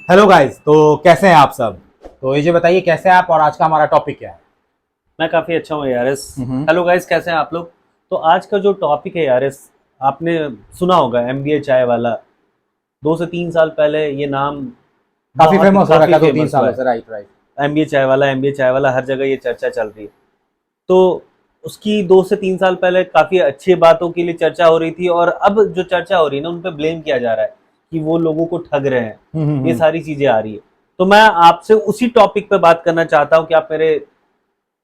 Hello guys, तो कैसे हैं आप सब। तो ये बताइए कैसे हैं आप और आज का हमारा टॉपिक क्या है। मैं काफ़ी अच्छा हूँ यारिस। हम्म। हेलो गाइस, कैसे हैं आप लोग। तो आज का जो टॉपिक है यारिस, आपने सुना होगा एमबीए चाय वाला। 2 से 3 साल पहले ये नाम काफी बहुत ही फेमस हो रखा काफ़ी है दो तीन फेमस हुआ सालों है। से, राइट राइट। एमबीए चाय वाला हर जगह ये चर्चा चल रही है। तो उसकी 2 से 3 साल पहले काफ़ी अच्छी बातों के लिए चर्चा हो रही थी, और अब जो चर्चा हो रही है ना, उन पर ब्लेम किया जा रहा है कि वो लोगों को ठग रहे हैं। ये हम्म। सारी चीज़ें आ रही है। तो मैं आपसे उसी टॉपिक पे बात करना चाहता हूँ कि आप मेरे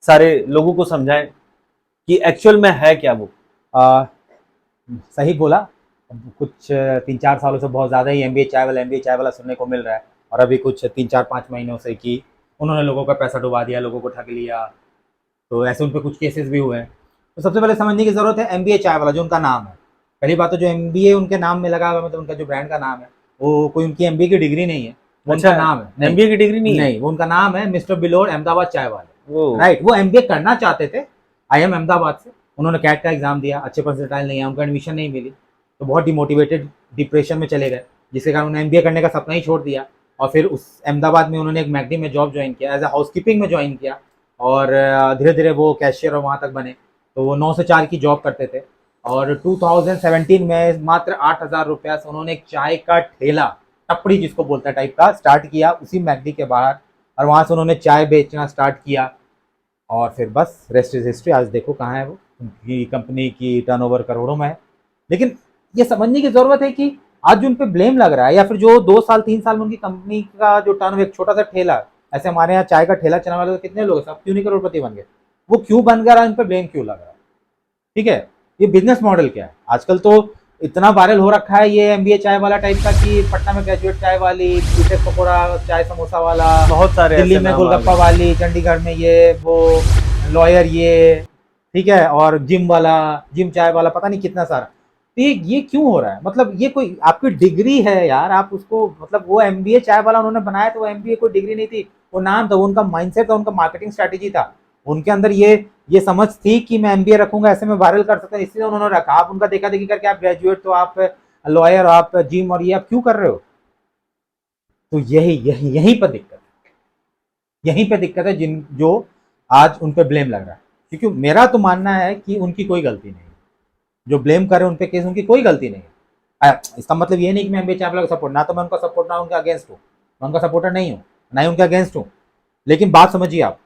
सारे लोगों को समझाएं कि एक्चुअल में है क्या वो। आ, सही बोला। अब कुछ 3-4 सालों से बहुत ज़्यादा ही एमबीए चाय वाला सुनने को मिल रहा है। और अभी कुछ 3-4-5 महीनों से कि उन्होंने लोगों का पैसा डुबा दिया, लोगों को ठग लिया। तो ऐसे उन पे कुछ केसेस भी हुए हैं। तो सबसे पहले समझने की ज़रूरत है एमबीए चाय वाला जो उनका नाम है। पहली बात तो जो एमबीए उनके नाम में लगा हुआ, मतलब उनका जो ब्रांड का नाम है, वो कोई उनकी एमबीए की डिग्री नहीं है। वो अच्छा, उनका नाम है। नहीं, एमबीए की डिग्री नहीं है। नहीं, वो उनका नाम है मिस्टर बिलोर अहमदाबाद चाय वो वाले। राइट, वो एमबीए करना चाहते थे आईएम अहमदाबाद से। उन्होंने कैट का एग्जाम दिया, अच्छे परसेंटाइल नहीं है, उनको एडमिशन नहीं मिली। तो बहुत डिमोटिवेटेड, डिप्रेशन में चले गए, जिसके कारण उन्होंने एमबीए करने का सपना ही छोड़ दिया। और फिर उस अहमदाबाद में उन्होंने एक मैकडी में जॉब ज्वाइन किया, एज ए हाउस कीपिंग में ज्वाइन किया। और धीरे धीरे वो कैशियर और वहाँ तक बने। तो वो 9 से 4 की जॉब करते थे। और 2017 में मात्र 8,000 रुपया से उन्होंने एक चाय का ठेला, टपड़ी जिसको बोलता है टाइप का, स्टार्ट किया उसी मैकडी के बाहर। और वहाँ से उन्होंने चाय बेचना स्टार्ट किया। और फिर बस रेस्ट इज हिस्ट्री। आज देखो कहाँ है वो, उनकी कंपनी की टर्नओवर करोड़ों में है। लेकिन ये समझने की ज़रूरत है कि आज जो उन पे ब्लेम लग रहा है, या फिर जो 2 साल 3 साल में उनकी कंपनी का जो टर्न, एक छोटा सा ठेला, ऐसे हमारे यहाँ चाय का ठेला चलाने वाले तो कितने लोग हैं, सब क्यों नहीं करोड़पति बन गए। वो क्यों बन गया, इन पर ब्लेम क्यों लग रहा है। ठीक है। ये बिजनेस मॉडल क्या है आजकल तो इतना वायरल हो रखा है, ये एमबीए चाय वाला टाइप का, कि पटना में ग्रेजुएट चाय वाली, बीटेक पकौड़ा चाय समोसा वाला, बहुत सारे दिल्ली ऐसे में नाम आ गोलगप्पा गए। वाली, चंडीगढ़ में ये वो, लॉयर ये, ठीक है, और जिम वाला, जिम चाय वाला, पता नहीं कितना सारा। तो ये क्यों हो रहा है, मतलब ये कोई आपकी डिग्री है यार, आप उसको, मतलब वो एमबीए चाय वाला उन्होंने बनाया, तो वो एमबीए कोई डिग्री नहीं थी, वो नाम था, वो उनका माइंडसेट था, उनका मार्केटिंग स्ट्रेटेजी था। उनके अंदर ये समझ थी कि मैं एमबीए रखूंगा, ऐसे में वायरल कर सकता हूँ, इसलिए उन्होंने रखा। आप उनका देखा देखी करके, आप ग्रेजुएट तो आप लॉयर, आप जिम, और ये आप क्यों कर रहे हो। तो यही यही यहीं पर दिक्कत है, यहीं पे दिक्कत है, जिन जो आज उन पे ब्लेम लग रहा है। क्योंकि मेरा तो मानना है कि उनकी कोई गलती नहीं है। जो ब्लेम कर रहे हैं उन पे केस, उनकी कोई गलती नहीं है। इसका मतलब ये नहीं कि मैं एमबीए चावला का सपोर्ट, ना तो मैं उनका सपोर्ट, ना उनका अगेंस्ट हूँ। मैं उनका सपोर्टर नहीं हूँ, ना ही उनके अगेंस्ट हूँ। लेकिन बात समझिए आप,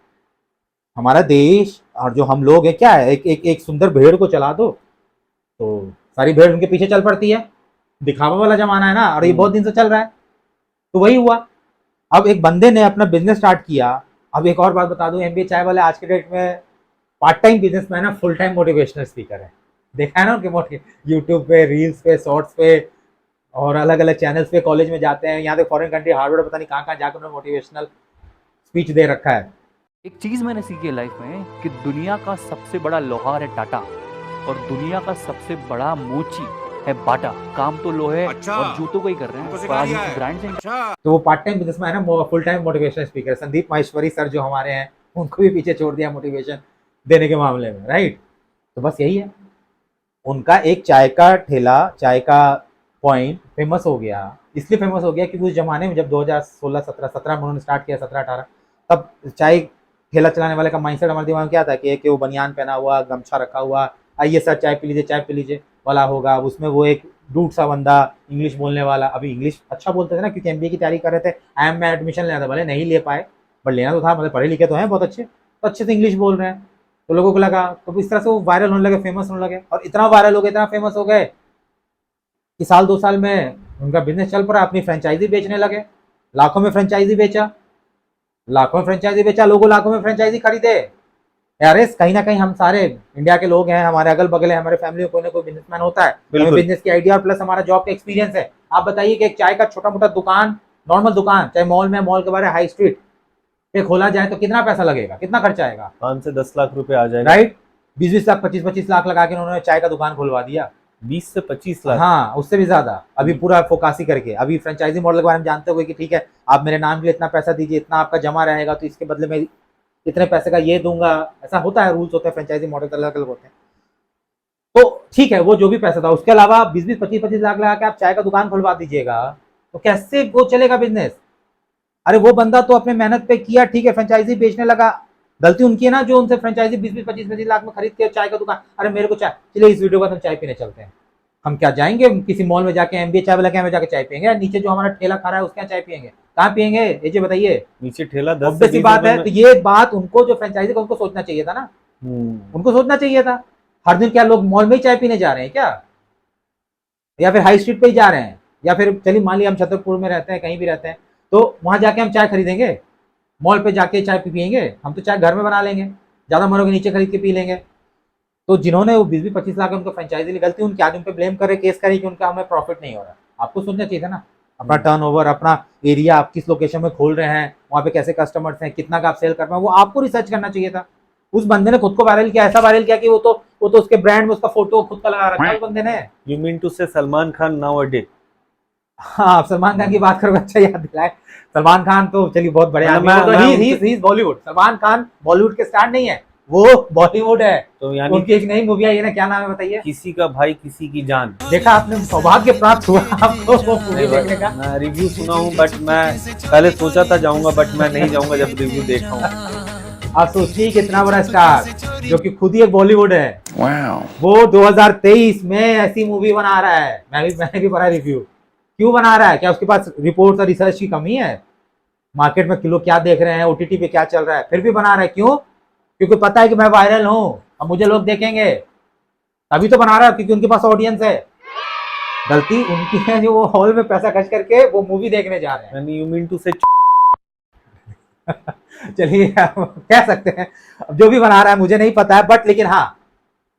हमारा देश और जो हम लोग हैं, क्या है, एक सुंदर भेड़ को चला दो तो सारी भेड़ उनके पीछे चल पड़ती है। दिखावा वाला जमाना है ना, और ये बहुत दिन से चल रहा है। तो वही हुआ। अब एक बंदे ने अपना बिजनेस स्टार्ट किया। अब एक और बात बता दूं, एमबीए चाय वाले आज के डेट में पार्ट टाइम बिजनेसमैन है, फुल टाइम मोटिवेशनल स्पीकर है। देखा है ना उनके मोटिव, यूट्यूब पे, रील्स पे, शॉर्ट्स पे, और अलग अलग चैनल्स पे, कॉलेज में जाते हैं, यहाँ तक फॉरेन कंट्री, हार्वर्ड, पता नहीं कहाँ कहाँ जाकर उन्होंने मोटिवेशनल स्पीच दे रखा है। एक चीज मैंने सीखी है लाइफ में कि दुनिया का सबसे बड़ा लोहार है टाटा और दुनिया का सबसे बड़ा मोची है बाटा। काम तो लोहे और जूतों को ही कर रहे हैं और आज उनकी ब्रांड से। तो वो पार्ट टाइम बिजनेसमैन है, full time motivational speaker. Sandeep Maheshwari sir जो हमारे हैं, उनको भी पीछे छोड़ दिया मोटिवेशन देने के मामले में, राइट। तो बस यही है। उनका एक चाय का ठेला, चाय का पॉइंट फेमस हो गया। इसलिए फेमस हो गया क्योंकि उस जमाने में जब 2016-17 में उन्होंने स्टार्ट किया, 17-18, तब चाय ठेला चलाने वाले का माइंडसेट हमारे दिमाग में क्या था, कि एक वो बनियान पहना हुआ, गमछा रखा हुआ, आइए सर चाय पी लीजिए वाला होगा। उसमें वो एक डूड सा बंदा, इंग्लिश बोलने वाला। अभी इंग्लिश अच्छा बोलते थे ना, क्योंकि एमबीए की तैयारी कर रहे थे। आई में एडमिशन लेना था, भले नहीं ले पाए, बट लेना तो था, मतलब पढ़े लिखे तो हैं बहुत अच्छे, तो अच्छे से इंग्लिश बोल रहे हैं। तो लोगों को लगा, तो इस तरह से वो वायरल होने लगे, फेमस होने लगे, और इतना वायरल हो गए, इतना फेमस हो गए कि साल 2 साल में उनका बिजनेस चल पड़ा। अपनी फ्रेंचाइजी बेचने लगे, लाखों में फ्रेंचाइजी बेचा, लाखों में फ्रेंचाइजी बेचा, लोगों लाखों में फ्रेंचाइजी खरीदे। यार कहीं ना कहीं हम सारे इंडिया के लोग हैं, हमारे अगल बगल है, हमारे फैमिली में कोई ना कोई बिजनेसमैन होता है, हमें बिल्कुल। बिजनेस की आइडिया और प्लस हमारा जॉब का एक्सपीरियंस है। आप बताइए कि एक चाय का छोटा मोटा दुकान, नॉर्मल दुकान, चाहे मॉल में, मॉल के बारे हाई स्ट्रीट पे खोला जाए तो कितना पैसा लगेगा, कितना खर्चा आएगा, 5 से 10 लाख रुपए आ जाएगा। राइट। 20-20 लाख, 25-25 लाख लगा के उन्होंने चाय का दुकान खुलवा दिया। 20 से 25 लाख। हाँ, उससे भी ज्यादा। अभी पूरा फोकासी करके, अभी फ्रेंचाइजी मॉडल के बारे में जानते हुए कि ठीक है, आप मेरे नाम के लिए इतना पैसा दीजिए, इतना आपका जमा रहेगा, तो इसके बदले में इतने पैसे का ये दूंगा। ऐसा होता है, रूल्स होते हैं, फ्रेंचाइजी मॉडल अलग अलग होते हैं। तो ठीक है, वो जो भी पैसा था, उसके अलावा 20-20, 25-25 लाख लगा के आप चाय का दुकान खुलवा दीजिएगा, तो कैसे वो चलेगा बिजनेस। अरे वो बंदा तो अपने मेहनत पे किया, ठीक है, फ्रेंचाइजी बेचने लगा, गलती उनकी है ना, जो उनसे फ्रेंचाइजी 20-20, 25-25 लाख में खरीद के चाय का दुकान। अरे मेरे को चाय, चलिए इस वीडियो का हम चाय पीने चलते हैं। हम क्या जाएंगे किसी मॉल में जाके, एमबीए चाय वाला के यहाँ जाके चाय पियेंगे, या नीचे जो हमारा ठेला खा रहा है उसके यहाँ चाय पियेंगे? कहाँ पियेंगे ये बताइए? नीचे ठेला 10 से ऑब्वियस सी 20 बात रुपए है। में। तो ये बात उनको, जो फ्रेंचाइजी का, उनको सोचना चाहिए था ना, उनको सोचना चाहिए था। हर दिन क्या लोग मॉल में ही चाय पीने जा रहे हैं क्या, या फिर हाई स्ट्रीट पे ही जा रहे हैं, या फिर चलिए मान लिया हम छतरपुर में रहते हैं, कहीं भी रहते हैं, तो वहां जाके हम चाय खरीदेंगे? मॉल पे जाके चाय पियेंगे? हम तो चाय घर में बना लेंगे, ज्यादा मरोगे नीचे खरीद के पी लेंगे। तो जिन्होंने वो 20-25 लाख उनको फ्रेंचाइजी ली, गलती उनके आदमी पे ब्लेम करे, केस करे कि उनका हमें प्रॉफिट नहीं हो रहा। आपको सोचना चाहिए था ना, अपना टर्नओवर, अपना एरिया, आप किस लोकेशन में खोल रहे हैं, वहाँ पे कैसे कस्टमर्स हैं, कितना का आप सेल कर पाए, वो आपको रिसर्च करना चाहिए था। उस बंदे ने खुद को वायरल किया, ऐसा वायरल किया कि वो तो उसके ब्रांड में उसका फोटो खुद का लगा रखा है उस बंदे ने। यू मीन टू से Salman Khan now a day? हाँ, आप सलमान खान की बात करोगे, अच्छा याद दिलाए। सलमान खान तो चलिए बहुत बड़े आदमी मैं- हैं, तो मैं ही इज बॉलीवुड। सलमान खान बॉलीवुड के स्टार नहीं है, वो बॉलीवुड है। तो यानी उनकी एक नई मूवी आई है ना, क्या नाम है बताइए? किसी का भाई किसी की जान। देखा आपने, सौभाग्य प्राप्त हुआ आपको वो मूवी देखने का। मैं रिव्यू सुना हूँ, बट मैं पहले सोचा था जाऊंगा, बट मैं नहीं जाऊंगा जब रिव्यू देखा हूँ। आप सोचिए कितना बड़ा स्टार, जो कि खुद ही एक बॉलीवुड है, वो 2023 में ऐसी मूवी बना रहा है। मैंने भी पढ़ा रिव्यू। क्यों बना रहा है? क्या उसके पास रिपोर्ट और रिसर्च की कमी है? मार्केट में किलो क्या देख रहे हैं, ओटीटी पे क्या चल रहा है, फिर भी बना रहा है। क्यों? क्योंकि पता है कि मैं वायरल हूँ, अब मुझे लोग देखेंगे, तभी तो बना रहा है, क्योंकि उनके पास ऑडियंस है। गलती उनकी है जो वो हॉल में पैसा खर्च करके वो मूवी देखने जा रहे हैं। यानी यू मीन टू से चलिए कह सकते हैं, अब जो भी बना रहा है मुझे नहीं पता है, बट लेकिन हाँ,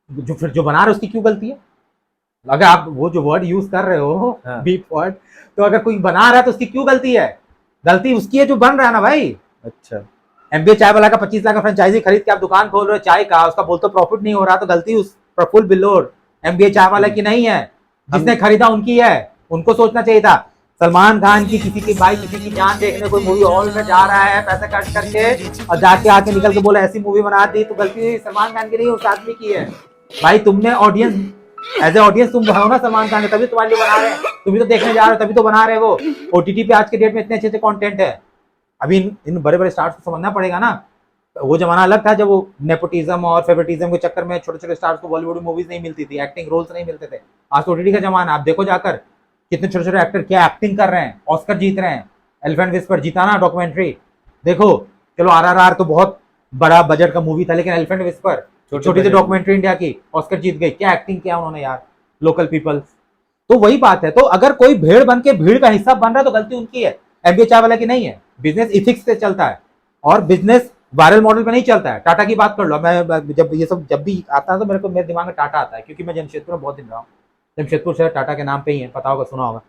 जो बना रहा है उसकी क्यों गलती है? अगर आप वो जो वर्ड यूज कर रहे हो, हाँ। बीप वर्ड, तो अगर कोई बना रहा है तो उसकी क्यों गलती है? गलती उसकी है जो बन रहा है ना भाई। अच्छा, एमबीए चाय वाला का 25 लाख का फ्रेंचाइजी खरीद के आप दुकान खोल रहे हो चाय का, उसका बोलते प्रॉफिट नहीं हो रहा, तो गलती उस प्रफुल्ल बिल्लोर एमबीए चाय वाला की नहीं है, जिसने खरीदा उनकी है। उनको सोचना चाहिए था। सलमान खान की किसी की भाई किसी की जान देखने कोई मूवी हॉल में जा रहा है पैसे खर्च करके, और जाके आके निकल के बोला ऐसी मूवी बना दी, तो गलती सलमान खान की नहीं, उस आदमी की है। भाई तुमने ऑडियंस, एज ए ऑडियंस तुम हो ना सलमान खान, तभी तुम्हारे लिए बना रहे हैं, तुम भी तो देखने जा रहे हो, तभी तो बना रहे हो। ओटीटी पे आज के डेट में इतने अच्छे अच्छे कंटेंट है। अभी इन बड़े बड़े स्टार्स को समझना पड़ेगा ना। वो जमाना अलग था जब वो नेपोटिज्म और फेवरेटिज्म के चक्कर में छोटे छोटे स्टार्स को बॉलीवुड में मूवीज नहीं मिलती थी, एक्टिंग रोल्स नहीं मिलते थे। आज तो ओटीटी का जमाना, आप देखो जाकर कितने छोटे छोटे एक्टर क्या एक्टिंग कर रहे हैं, ऑस्कर जीत रहे हैं। एलिफेंट विस्पर जीता ना डॉक्यूमेंट्री, देखो। चलो आरआरआर तो बहुत बड़ा बजट का मूवी था, लेकिन एलिफेंट विस्पर छोटी सी डॉक्यूमेंट्री इंडिया की, ऑस्कर जीत गई। क्या एक्टिंग किया उन्होंने यार, लोकल पीपल्स। तो वही बात है, तो अगर कोई भीड़ बन के भीड़ का हिस्सा बन रहा है तो गलती उनकी है, एमबीए चाय वाला की नहीं है। बिजनेस इथिक्स से चलता है, और बिजनेस वायरल मॉडल पे नहीं चलता है। टाटा की बात कर लो, मैं जब ये सब जब भी आता है तो मेरे दिमाग में टाटा आता है, क्योंकि मैं जमशेदपुर में बहुत दिन रहा हूँ। जमशेदपुर शहर टाटा के नाम पे ही है, पता होगा, सुना होगा।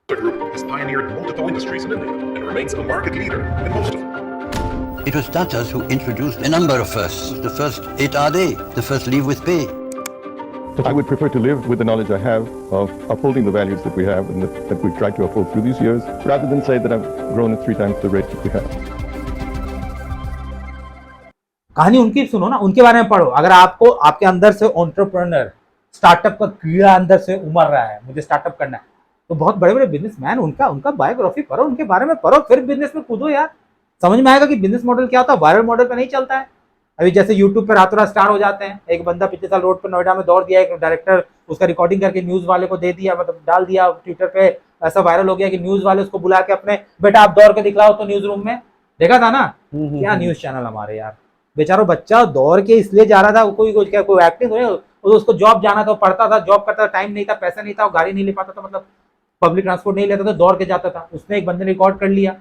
The group has pioneered multiple industries in India and remains a market leader in most of them. It was Tatas who introduced a number of firsts. The first 8-hour day, the first leave with pay. I would prefer to live with the knowledge I have of upholding the values that we have and that we've tried to uphold through these years, rather than say that I've grown at 3 times the rate that we have. कहानी उनकी सुनो ना, उनके बारे में पढ़ो। अगर आपको आपके अंदर से एंटरप्रेन्योर स्टार्टअप का कीड़ा अंदर से उमड़ रहा है, मुझे स्टार्टअप करना है, तो बहुत बड़े बड़े बिजनेसमैन, उनका बायोग्राफी पढ़ो, उनके बारे में पढ़ो, फिर बिजनेस में कूदो यार। समझ में आएगा कि बिजनेस मॉडल क्या होता है। वायरल मॉडल पे नहीं चलता है। अभी जैसे यूट्यूब पे रातों रात स्टार हो जाते हैं। एक बंदा पिछले साल रोड पर नोएडा में दौड़ दिया, एक डायरेक्टर उसका रिकॉर्डिंग करके न्यूज वाले को दे दिया, मतलब डाल दिया ट्विटर पे, ऐसा वायरल हो गया कि न्यूज वाले उसको बुला के अपने, बेटा आप दौड़ के दिखलाओ तो न्यूज रूम में। देखा था ना, क्या न्यूज चैनल हमारे यार। बेचारो बच्चा दौड़ के इसलिए जा रहा था, कोई एक्टिंग हो, उसको जॉब जाना था, पढ़ता था, जॉब करता था, टाइम नहीं था, पैसा नहीं था, गाड़ी नहीं ले पाता था, मतलब पब्लिक ट्रांसपोर्ट नहीं लेता था, दौड़ के जाता था। उसने एक बंदे ने रिकॉर्ड कर लिया।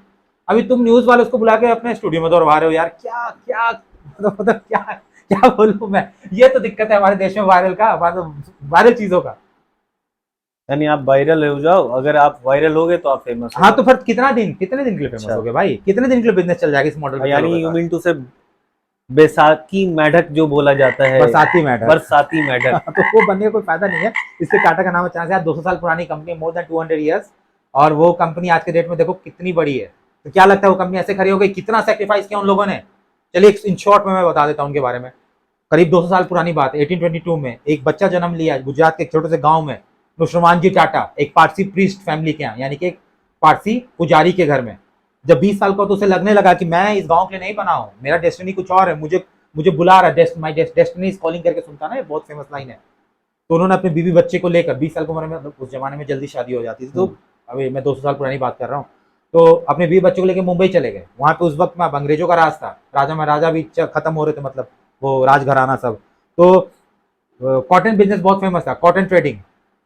अभी तुम न्यूज वाले उसको बुला के अपने स्टूडियो में दौड़वा रहे हो यार। क्या क्या मतलब क्या क्या बोलूं मैं। ये तो दिक्कत है हमारे देश में वायरल का, वायरल चीजों का। यानी आप वायरल हो जाओ, अगर आप वायरल हो गए तो आप फेमस। हाँ, तो फिर कितने दिन के लिए फेमस हो गए भाई? कितने दिन के लिए बिजनेस चल जाएगा इस मॉडल पे? यानी यू मीन टू से बैसाखी मेढक जो बोला जाता है, बरसाती मेढक, बरसाती मेढक। तो वो बनने का कोई फायदा नहीं है। इससे टाटा का नाम अच्छा है। 200 साल पुरानी कंपनी, मोर देन 200 ईयर्स, और वो कंपनी आज के डेट में देखो कितनी बड़ी है। तो क्या लगता है वो कंपनी ऐसे खड़ी हो गई? कितना सेक्रीफाइस किया उन लोगों ने। चलिए इन शॉर्ट में मैं बता देता हूँ उनके बारे में। करीब 200 साल पुरानी बात है, 1822 में एक बच्चा जन्म लिया गुजरात के एक छोटे से गाँव में, नुश्रमान जी टाटा, एक पारसी प्रीस्ट फैमिली के यहाँ, यानी कि एक पारसी पुजारी के घर में। जब 20 साल का तो उसे लगने लगा कि मैं इस गांव के लिए नहीं बना हूं, मेरा डेस्टिनी कुछ और है, मुझे मुझे बुला रहा है, माई डेस्टिनी इज कॉलिंग करके सुनता ना, ये बहुत फेमस लाइन है। तो उन्होंने अपने बीवी बच्चे को लेकर 20 साल की उम्र में, उस जमाने में जल्दी शादी हो जाती थी, तो अभी मैं 200 साल पुरानी बात कर रहा हूँ, तो अपने बीवी बच्चों को लेकर मुंबई चले गए। वहां पे उस वक्त में अब अंग्रेजों का राज था, राजा महाराजा भी खत्म हो रहे थे, मतलब वो राजघराना सब। तो कॉटन बिजनेस बहुत फेमस था, कॉटन ट्रेडिंग।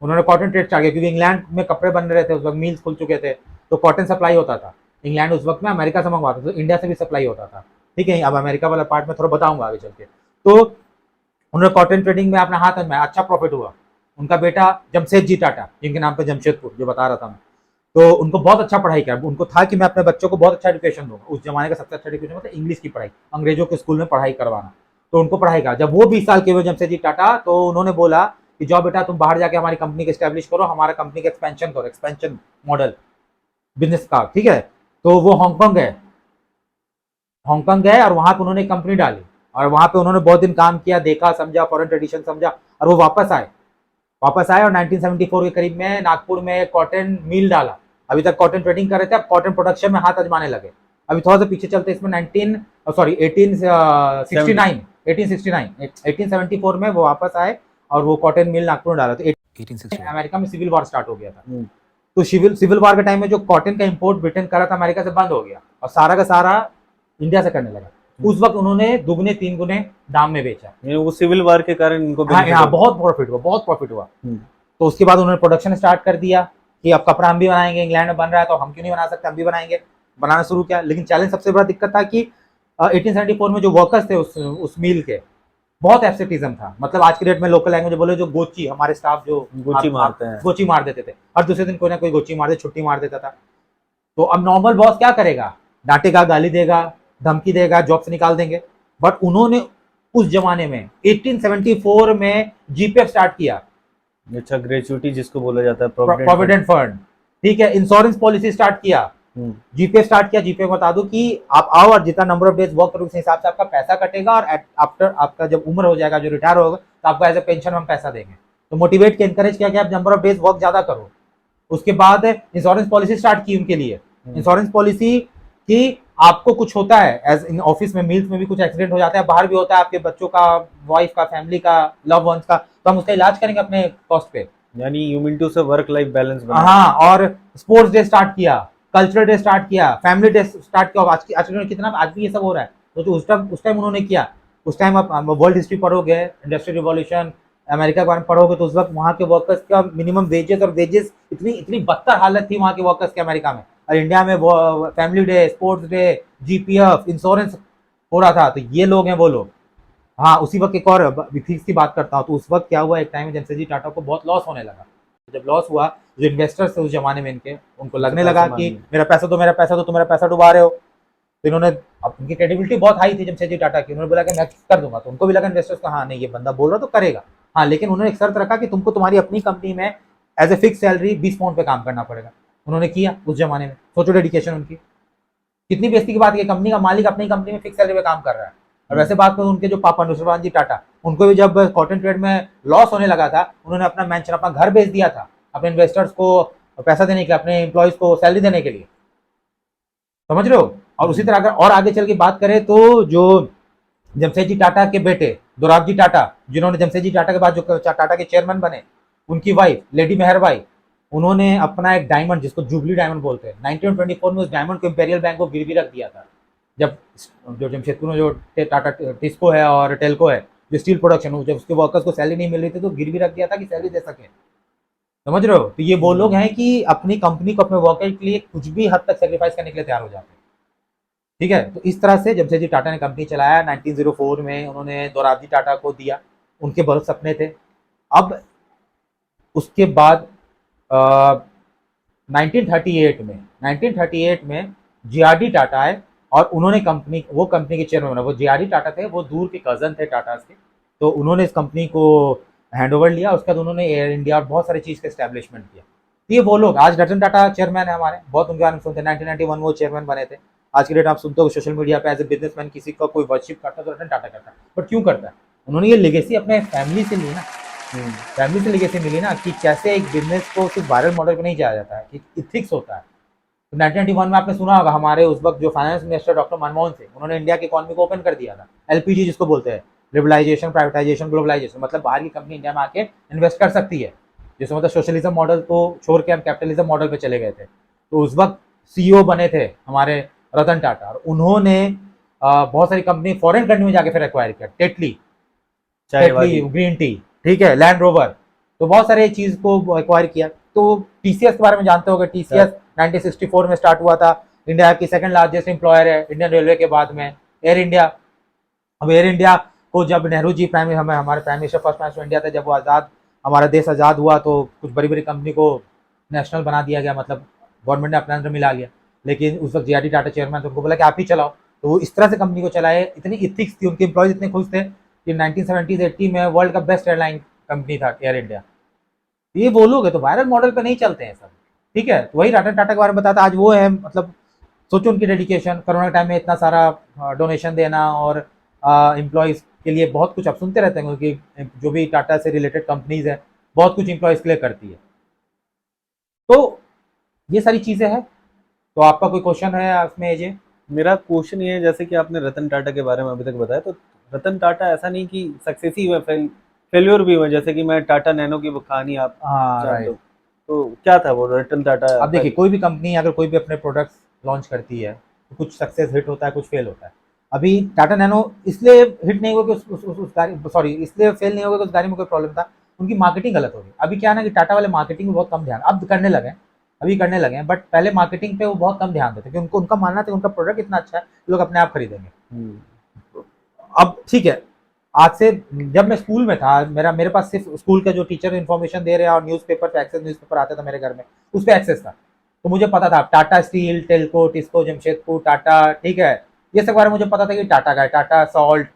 उन्होंने कॉटन ट्रेड स्टार्ट किया क्योंकि इंग्लैंड में कपड़े बन रहे थे उस वक्त, मिल्स खुल चुके थे, तो कॉटन सप्लाई होता था। इंग्लैंड उस वक्त में अमेरिका से मंगवाता था, तो इंडिया से भी सप्लाई होता था, ठीक है। अब अमेरिका वाला पार्ट में थोड़ा बताऊंगा आगे चल के। तो उन्होंने कॉटन ट्रेडिंग में अपना हाथ आजमाया, अच्छा प्रॉफिट हुआ। उनका बेटा जमशेदजी टाटा, जिनके नाम पे जमशेदपुर, जो बता रहा था मैं, तो उनको बहुत अच्छा पढ़ाई किया। उनको था कि मैं अपने बच्चों को बहुत अच्छा एजुकेशन दूंगा। उस जमाने का सबसे अच्छा एजुकेशन मतलब इंग्लिश की पढ़ाई, अंग्रेजों के स्कूल में पढ़ाई करवाना। तो उनको पढ़ाई का, जब वो 20 साल के हुए जमशेदजी टाटा, तो उन्होंने बोला कि जाओ बेटा तुम बाहर जाके हमारी कंपनी को एस्टेब्लिश करो, हमारा कंपनी का एक्सपेंशन करो, एक्सपेंशन मॉडल बिजनेस का, ठीक है। तो वो हांगकांग गए और वहां पे उन्होंने कंपनी डाली, और वहां पे उन्होंने बहुत दिन काम किया, देखा, समझा, फॉरेन ट्रेडिशन समझा, और वो वापस आए और 1974 के करीब में नागपुर में कॉटन मिल डाला। अभी तक कॉटन ट्रेडिंग कर रहे थे, अब कॉटन प्रोडक्शन में हाथ आजमाने लगे। अभी थोड़ा सा पीछे चलते इसमें 1874 में वो वापस आए और वो कॉटन मिल नागपुर में डाला। तो 1860 अमेरिका में सिविल वॉर स्टार्ट हो गया था। तो सिविल वॉर के टाइम में जो कॉटन का इंपोर्ट ब्रिटेन कर रहा था अमेरिका से, बंद हो गया और सारा का सारा इंडिया से करने लगा। उस वक्त उन्होंने दुगने 3 गुने दाम में बेचा। वो सिविल वॉर के कारण इनको बहुत प्रॉफिट हुआ। तो उसके बाद उन्होंने प्रोडक्शन स्टार्ट कर दिया कि अब कपड़ा हम भी बनाएंगे, इंग्लैंड में बन रहा है तो हम क्यों नहीं बना सकते, हम भी बनाएंगे। बनाना शुरू किया, लेकिन चैलेंज सबसे बड़ा दिक्कत था कि 1874 में जो वर्कर्स थे उस मिल के, बहुत एब्सेंटिज्म था। मतलब आज की डेट में लोकल लैंग्वेज बोले जो गोची, हमारे स्टाफ जो गोची मारते हैं, गोची मार देते थे, और दूसरे दिन कोई ना कोई गोची मार दे, छुट्टी मार देता था। तो अब नॉर्मल बॉस क्या करेगा, डांटेगा, गाली देगा, धमकी देगा, जॉब से निकाल देंगे। बट उन्होंने उस जमाने में 1874 में जीपीएफ स्टार्ट किया, अच्छा, ग्रेचुइटी जिसको बोला जाता है, प्रोविडेंट फंड, ठीक है। इंश्योरेंस पॉलिसी स्टार्ट किया, जीपीएफ स्टार्ट किया। जीपीएफ बता दूं कि आप आओ और जितना नंबर ऑफ डेज वर्क करोगे उस हिसाब से आपका पैसा कटेगा, और आफ्टर आपका जब उम्र हो जाएगा, जो रिटायर होगा, तो आपको एज ए पेंशन हम पैसा देंगे। तो मोटिवेट किया, एनकरेज किया कि आप नंबर ऑफ डेज वर्क ज्यादा करो। उसके बाद इंश्योरेंस पॉलिसी स्टार्ट की उनके लिए। इंश्योरेंस पॉलिसी कि आपको कुछ होता है, एज इन ऑफिस में, मिल्स में भी कुछ एक्सीडेंट हो जाता है, बाहर भी होता है, आपके बच्चों का, वाइफ का, फैमिली का, लव वंस का, तो हम उसका इलाज करेंगे अपने कॉस्ट पे। यानी यू मीन टू से वर्क लाइफ बैलेंस। हाँ, और स्पोर्ट्स डे स्टार्ट किया, कल्चरल डे स्टार्ट किया, फैमिली डे स्टार्ट किया। आज कितना, आज भी ये सब हो रहा है। तो उस टाइम उन्होंने किया। उस टाइम आप वर्ल्ड हिस्ट्री पढ़ोगे, इंडस्ट्रियल रिवॉल्यूशन, अमेरिका के बारे में पढ़ोगे, तो उस वक्त वहाँ के वर्कर्स का मिनिमम वेजेस और वेजेस, इतनी बदतर हालत थी वहाँ के वर्कर्स की अमेरिका में। और इंडिया में वो family day, sports day, GPF, insurance हो रहा था। तो ये लोग हैं वो लोग। हाँ, उसी वक्त एक और विथिक्स की बात करता हूँ। तो उस वक्त क्या हुआ, एक टाइम में जमशेदजी टाटा को बहुत लॉस होने लगा। जब लॉस हुआ, जो इन्वेस्टर्स थे उस जमाने में इनके, उनको लगने लगा कि मेरा पैसा तो तुम्हारा पैसा डुबा रहे हो। तो इन्होंने, अब उनकी क्रेडिबिलिटी बहुत हाई थी जमशेदजी टाटा की, उन्होंने बोला कि मैं कर दूंगा। तो उनको भी लगा इन्वेस्टर्स का, हाँ नहीं, ये बंदा बोल रहा तो करेगा। हाँ, लेकिन उन्होंने एक शर्त रखा कि तुमको तुम्हारी अपनी कंपनी में as a fix salary 20 pound पे काम करना पड़ेगा। उन्होंने किया उस जमाने में। सोचो डेडिकेशन उनकी, कितनी बेइज्जती की बात है, कंपनी का मालिक अपनी कंपनी में फिक्स सैलरी पे काम कर रहा है। और वैसे बात करूं, उनके जो पापा नुसरत जी टाटा, उनको भी जब कॉटन ट्रेड में लॉस होने लगा था, उन्होंने अपना मैंशन, अपना घर बेच दिया था अपने इन्वेस्टर्स को पैसा देने के लिए, अपने एम्प्लॉयज को सैलरी देने के लिए। समझ रहे हो। और उसी तरह अगर और आगे चल के बात करें तो जो जमशेदजी टाटा के बेटे दोराबजी टाटा, जिन्होंने जमशेदजी टाटा के बाद जो टाटा के चेयरमैन बने, उनकी वाइफ लेडी मेहरबाई, उन्होंने अपना एक डायमंड, जिसको जुबली डायमंड बोलते हैं, 1924 में उस डायमंड को इंपेरियल बैंक को गिरवी रख दिया था। जब जो जमशेदपुर में जो टाटा टिस्को है और टेल्को है, जो स्टील प्रोडक्शन, जब उसके वर्कर्स को सैलरी नहीं मिल रही थी तो गिरवी रख दिया था कि सैलरी दे सके। समझ रहे हो। तो ये वो लोग हैं कि अपनी कंपनी को, अपने वर्कर के लिए कुछ भी हद तक सेक्रीफाइस करने के लिए तैयार हो जाते हैं। ठीक है। तो इस तरह से जमशेदजी टाटा ने कंपनी चलाया। 1904 में उन्होंने दोराबजी टाटा को दिया, उनके बहुत सपने थे। अब उसके बाद 1938 में जीआरडी टाटा आए और उन्होंने वो कंपनी के चेयरमैन बना। वो जीआरडी टाटा थे, वो दूर के कजन थे टाटा के। तो उन्होंने इस कंपनी को हैंडओवर लिया। उसके बाद उन्होंने एयर इंडिया और बहुत सारी चीज़ का एस्टेब्लिशमेंट किया। तो ये वो लोग, आज रतन टाटा चेयरमैन है हमारे, बहुत उनके बारे में सुनते हैं। 1991 वो चेयरमैन बने थे। आज की डेट आप सुनते हो सोशल मीडिया पे, एज ए बिजनेसमैन किसी का कोई वर्शिप करता है तो रतन टाटा करता है। बट क्यों करता है? उन्होंने ये लेगेसी अपने फैमिली से ली ना, फैमिली से लेगेसी मिली ना, कि कैसे एक बिजनेस को सिर्फ वायरल मॉडल पे नहीं जाया जाता है, कि इथिक्स होता है। तो 1991 में आपने सुना होगा हमारे उस वक्त जो finance minister doctor Manmohan Singh, उन्होंने इंडिया की इकोनॉमी को ओपन कर दिया था। एलपीजी जिसको बोलते हैं, लिबरलाइजेशन, प्राइवेटाइजेशन, ग्लोबलाइजेशन, मतलब बाहर की कंपनी इंडिया में आके इन्वेस्ट कर सकती है। जैसे मतलब सोशलिज्म मॉडल को छोड़ के हम कैपिटलिज्म मॉडल पे चले गए थे। तो उस वक्त सीईओ बने थे हमारे रतन टाटा, और उन्होंने बहुत सारी कंपनी फॉरेन कंट्री में जाके फिर एक्वायर किया। टेटली, ग्रीन टी, ठीक है, लैंड रोवर, तो बहुत सारे चीज को एक्वायर किया। तो टीसीएस के बारे में जानते होंगे, टीसीएस 1964 में स्टार्ट हुआ था, इंडिया की सेकंड लार्जेस्ट एम्प्लॉयर है इंडियन रेलवे के बाद में। एयर इंडिया, अब एयर इंडिया को जब नेहरू जी हमारे prime minister, first prime minister India थे, जब वो आज़ाद, हमारा देश आज़ाद हुआ, तो कुछ बड़ी बड़ी कंपनी को नेशनल बना दिया गया, मतलब गवर्नमेंट ने अपने अंदर मिला लिया। लेकिन उस वक्त जीआरडी टाटा चेयरमैन थे, उनको बोला कि आप ही चलाओ, तो वो इस तरह से कंपनी को चलाए। इतनी इथिक्स थी, उनके एम्प्लॉयज इतने खुश थे कि 1970-80 में वर्ल्ड का बेस्ट एयरलाइन कंपनी था एयर इंडिया। ये बोलोगे तो वायरल मॉडल पे नहीं चलते हैं सब, ठीक है। तो वही रतन टाटा के बारे में बताता, आज वो है, मतलब सोचो उनकी डेडिकेशन, कोरोना टाइम में इतना सारा डोनेशन देना, और एम्प्लॉयज़ के लिए बहुत कुछ आप सुनते रहते हैं, क्योंकि जो भी टाटा से रिलेटेड कंपनीज है बहुत कुछ एम्प्लॉयज़ के लिए करती है। तो ये सारी चीज़ें हैं। तो आपका कोई क्वेश्चन है उसमें अजय? मेरा क्वेश्चन ये है, जैसे कि आपने रतन टाटा के बारे में अभी तक बताया, तो रतन टाटा ऐसा नहीं कि सक्सेस ही हुए, फेल्योर भी हुए। जैसे कि मैं टाटा नैनो की वो कहानी आप जानते हो, तो क्या था वो रतन टाटा? अब देखिए, कोई भी कंपनी अगर कोई भी अपने प्रोडक्ट्स लॉन्च करती है तो कुछ सक्सेस हिट होता है, कुछ फेल होता है। अभी टाटा नैनो इसलिए हिट नहीं हुआ कि उस गाड़ी, सॉरी, इसलिए फेल नहीं हुआ कि उस गाड़ी में कोई प्रॉब्लम था, उनकी मार्केटिंग गलत होगी। अभी क्या है ना कि टाटा वाले मार्केटिंग में बहुत कम ध्यान अब करने लगे, बट पहले मार्केटिंग पे वो बहुत कम ध्यान देते, क्योंकि उनका मानना था कि उनका प्रोडक्ट इतना अच्छा है, लोग अपने आप खरीदेंगे। अब ठीक है, आज से जब मैं स्कूल में था, मेरे पास सिर्फ स्कूल का जो टीचर इन्फॉर्मेशन दे रहे हैं और न्यूज़पेपर पे एक्सेस, न्यूज़पेपर आता था मेरे घर में, उस पर एक्सेस था। तो मुझे पता था टाटा स्टील, टेल्को, टिस्को, जमशेदपुर, टाटा, ठीक है, ये सब बारे में मुझे पता था कि टाटा का है, टाटा सॉल्ट।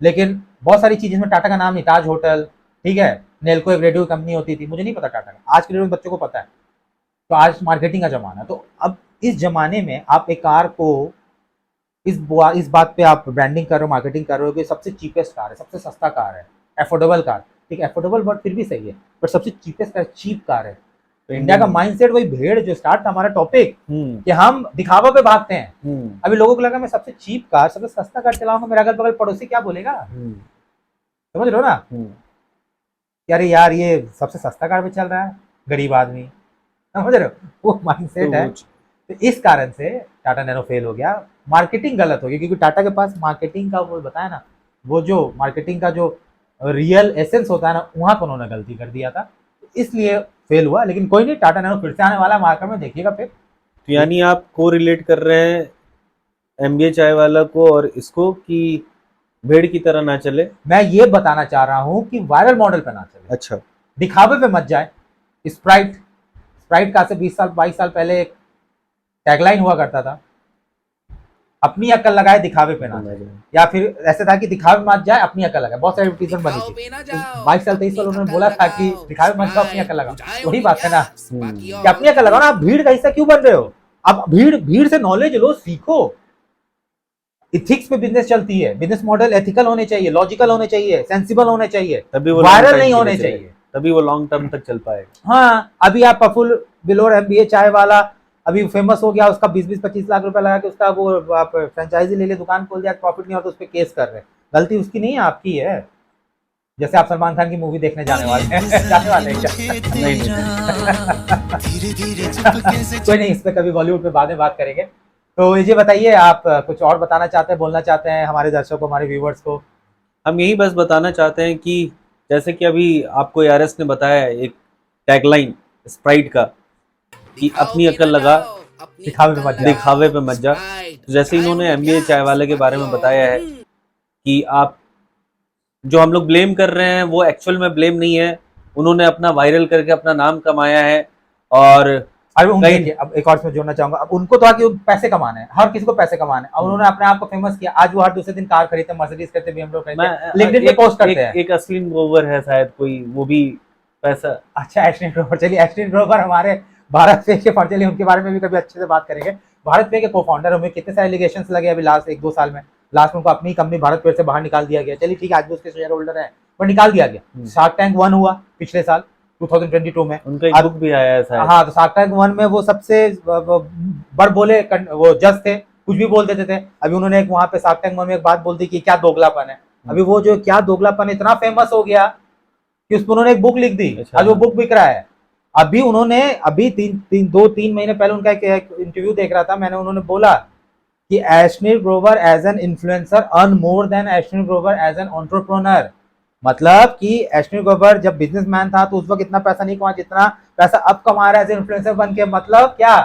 लेकिन बहुत सारी चीज़ इसमें टाटा का नाम नहीं, ताज होटल, ठीक है, नेल्को एक रेडियो कंपनी होती थी, मुझे नहीं पता टाटा का। आज के डेट में बच्चों को पता है। तो आज मार्केटिंग का जमाना है। तो अब इस जमाने में आप एक कार को इस बात पे आप ब्रांडिंग कर रहे हो, मार्केटिंग कर रहे हो कि सबसे चीपेस्ट कार है, सबसे सस्ता कार है, एफोर्डेबल कार, ठीक है, एफोर्डेबल वर्ड फिर भी सही है, बट सबसे चीपेस्ट कार, चीप कार है। तो इंडिया का माइंडसेट वही भेड़ जो स्टार्ट था हमारा टॉपिक, कि हम दिखावा पे भागते हैं। अभी लोगों को लगा मैं सबसे चीप कार, सबसे सस्ता कार चलाऊंगा, मेरा अगल बगल पड़ोसी क्या बोलेगा, समझ रहे हो ना? अरे यार ये सबसे सस्ता कार पे चल रहा है, गरीब आदमी, समझ रहे हो, वो माइंडसेट है। तो इस कारण से टाटा नैनो फेल हो गया, मार्केटिंग गलत हो गई, क्योंकि टाटा के पास मार्केटिंग का वो बताया ना, वो जो मार्केटिंग का जो रियल एसेंस होता है ना, वहां पर उन्होंने गलती कर दिया था, इसलिए फेल हुआ। लेकिन कोई नहीं, टाटा नैनो फिर से आने वाला मार्केट में, देखिएगा फिर। तो यानी आप को रिलेट कर रहे हैं एमबीए चाय वाला को और इसको, कि भेड़ की तरह ना चले? मैं ये बताना चाह रहा हूँ कि वायरल मॉडल पे ना चले, अच्छा, दिखावे पे मत जाए। स्प्राइट का से 20-22 साल पहले एक टैगलाइन हुआ करता था, अपनी अकल लगाए दिखावे पे ना जाए, या फिर ऐसे था कि दिखावे मत जाए अपनी अकल लगाए, बहुत सारी एडवर्टीजमेंट बनी थी। 22 साल 23 साल उन्होंने बोला था कि दिखावे मत जाओ, अपनी अकल लगाओ। वही बात है ना कि अपनी अकल लगाओ ना। आप भीड़ का हिस्सा क्यों बन रहे हो? आप भीड़ से नॉलेज लो, सीखो। इथिक्स पे बिजनेस चलती है, बिजनेस मॉडल एथिकल होने चाहिए, लॉजिकल होने चाहिए, सेंसिबल होने चाहिए, वायरल नहीं होने चाहिए, तभी वो लॉन्ग टर्म तक चल पाएगा। हाँ, अभी आप प्रफुल्ल बिलोर एमबीए चाय वाला अभी फेमस हो गया, उसका 20-25 लाख रुपए लगा के उसका वो आप फ्रेंचाइजी ले लिया, दुकान खोल दिया, प्रॉफिट नहीं होता, उस पर केस कर रहे हैं। गलती उसकी नहीं है, आपकी है। जैसे आप सलमान खान की मूवी देखने जाने वाले हैं जाने वाले हैं क्या? नहीं कोई नहीं, इस पर कभी बॉलीवुड पे बाद में बात करेंगे। तो ये बताइए, आप कुछ और बताना चाहते हैं, बोलना चाहते हैं हमारे दर्शकों को, हमारे व्यूवर्स को? हम यही बस बताना चाहते हैं कि जैसे कि अभी आपको ARS ने बताया एक टैगलाइन स्प्राइट का, कि अपनी अकल लगा, दिखावे पे मत जा। तो जैसे इन्होंने एमबीए चाय वाले के बारे में बताया है कि आप जो हम लोग ब्लेम कर रहे हैं वो एक्चुअल में ब्लेम नहीं है, उन्होंने अपना वायरल करके अपना नाम कमाया है। और अब एक और इसमें जोड़ना चाहूंगा, अब उनको तो आके पैसे कमाने हैं, हर किसी को पैसे कमाने हैं, और उन्होंने अपने आप को फेमस किया। आज वो हर दूसरे दिन कार खरीदते, मर्सिडीज करते, BMW खरीदते, लिंक्डइन पे पोस्ट करते हैं। एक अस्लिन ग्रोवर है शायद कोई, वो भी पैसा। अच्छा, एस्टिन ग्रोवर, चलिए एस्टिन ग्रोवर हमारे भारत पे के चलिए उनके बारे में भी कभी अच्छे से बात करेंगे। भारत पे के को-फाउंडर, हमें कितने सारे एलिगेशंस लगे अभी लास्ट 1-2 साल में। लास्ट में उनको अपनी कंपनी भारत पे से बाहर निकाल दिया गया। चलिए ठीक है, आज भी उसके शेयर होल्डर है, पर निकाल दिया गया। शार्क टैंक 1 हुआ पिछले साल, 2022 में। उनका एक अब- बुक भी आया है शायद। हाँ, तो शार्क टैंक 1 में वो सबसे बड़ बोले वो जज थे, कुछ भी बोल देते थे। अभी उन्होंने एक वहां पे शार्क टैंक 1 में एक बात बोल दी कि क्या दोगलापन है। अभी वो जो क्या दोगलापन इतना फेमस हो गया कि उस पर उन्होंने एक बुक लिख दी। अच्छा। आज वो बुक बिक रहा है। अभी उन्होंने अभी 2-3 महीने पहले उनका एक इंटरव्यू देख रहा था मैंने, उन्होंने बोला कि Ashneer Grover as an influencer earn more than Ashneer Grover as an entrepreneur. मतलब कि एशनी ग्रोवर जब बिजनेसमैन था तो उस वक्त इतना पैसा नहीं कमाया जितना पैसा अब कमा रहा है एज इन्फ्लुएंसर बन के। मतलब क्या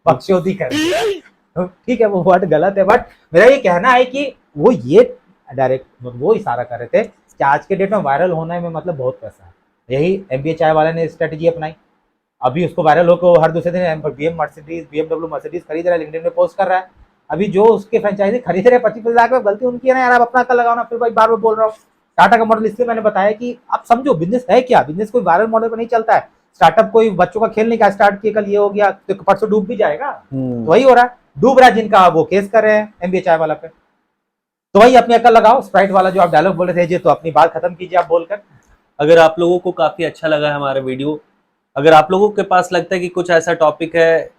बकचोदी कर रही है। ठीक है, वो वर्ड गलत है, बट मेरा ये कहना है कि वो ये डायरेक्ट वो इशारा कर रहे थे कि आज के डेट में वायरल होने में मतलब बहुत पैसा है। यही MBA चाय वाले ने स्ट्रेटेजी अपनाई। अभी उसको वायरल होकर हर दूसरे दिन BMW मर्सिडीज खरीद रहा है, लिंक्डइन में पोस्ट कर रहा है। अभी जो उसके फ्रेंचाइजी खरीद रहे 25 लाख में, गलती उनकी है ना यार, आप अपना अकल लगाओ ना। फिर भाई बार बार बोल रहा हूँ टाटा का मॉडल इसलिए मैंने बताया कि आप समझो बिजनेस है क्या। बिजनेस कोई वायरल मॉडल पर नहीं चलता है। स्टार्टअप कोई बच्चों का खेल नहीं का स्टार्ट किया, कल ये हो गया तो परसों डूब भी जाएगा। तो वही हो रहा है, डूब रहा है जिनका, वो केस कर रहे हैं MBA चाय वाला पे। तो भाई अपनी अकल लगाओ। स्प्राइट वाला जो आप डायलॉग बोल रहे थे, तो अपनी बात खत्म कीजिए आप बोलकर। अगर आप लोगों को काफी अच्छा लगा है हमारा वीडियो, अगर आप लोगों के पास लगता है कि कुछ ऐसा टॉपिक है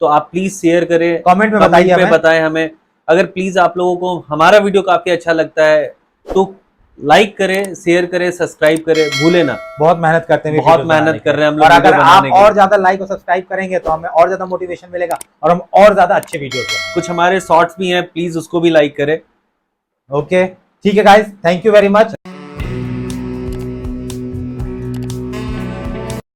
तो आप प्लीज शेयर करें, कमेंट में बताइए हमें। बताएं हमें। अगर प्लीज आप लोगों को हमारा वीडियो काफी अच्छा लगता है तो लाइक करें, शेयर करें, सब्सक्राइब करें, भूले ना। बहुत मेहनत करते हैं, बहुत मेहनत कर रहे हैं हम लोग और अगर वीडियो आप बनाने के और लिए। ज्यादा लाइक और सब्सक्राइब करेंगे तो हमें और ज्यादा मोटिवेशन मिलेगा और हम और ज्यादा अच्छे वीडियोस बनाएंगे। कुछ हमारे शॉर्ट्स भी हैं, प्लीज उसको भी लाइक करें। ओके, ठीक है guys, thank you very much.